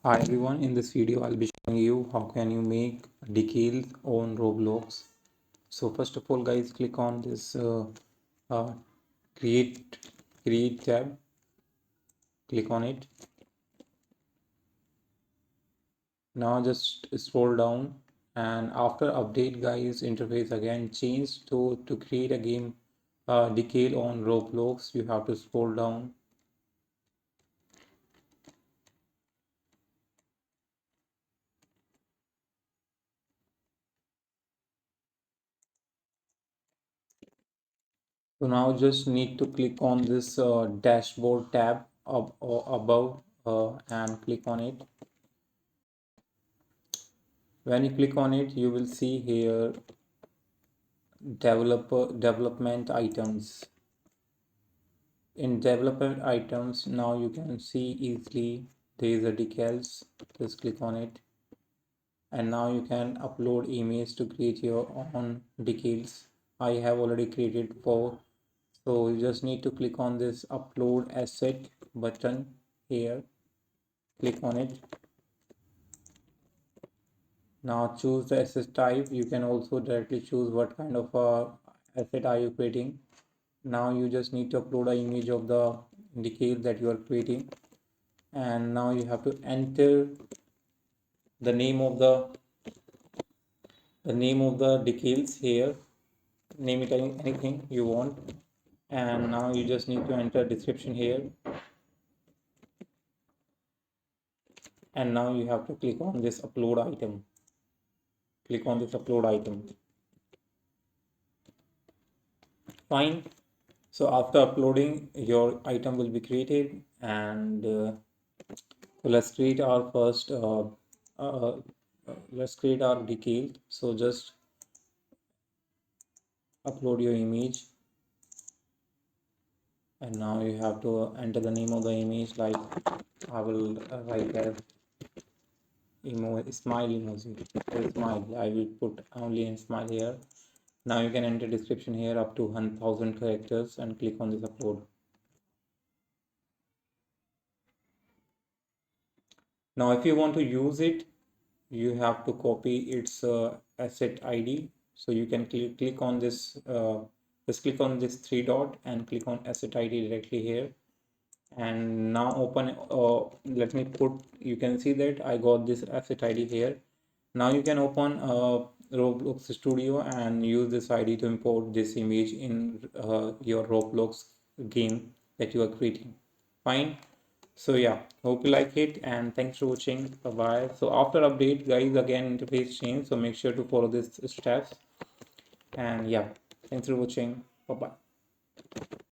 Hi everyone, in this video I'll be showing you how can you make decals on Roblox. So first of all guys, click on this uh, create tab, click on it. Now just scroll down, and after update guys, interface again change to create a game decal on Roblox. You have to scroll down. So now just need to click on this dashboard tab up or above and click on it. When you click on it, you will see here development items. In development items, now you can see easily there is a decals. Just click on it, and now you can upload image to create your own decals. I have already created 4, so you just need to click on this upload asset button here. Click on it. Now choose the asset type. You can also directly choose what kind of asset are you creating. Now you just need to upload an image of the decal that you are creating, and now you have to enter the name of the decals here. Name it anything you want, and now you just need to enter description here, and now you have to click on this upload item. Click on this upload item. Fine. So after uploading, your item will be created, and so let's create our first uh, let's create our decal. So just upload your image, and now you have to enter the name of the image. Like I will write there smile emoji or smile. I will put only in smile here. Now you can enter description here up to 1000 characters and click on this upload. Now if you want to use it, you have to copy its asset ID. So you can click on this just click on this three dot and click on asset ID directly here, and now open let me put, you can see that I got this asset ID here. Now you can open Roblox Studio and use this ID to import this image in your Roblox game that you are creating. Fine. So yeah, hope you like it, and thanks for watching. Bye bye. So after update guys, again interface change, so make sure to follow these steps. And yeah, thanks for watching. Bye bye.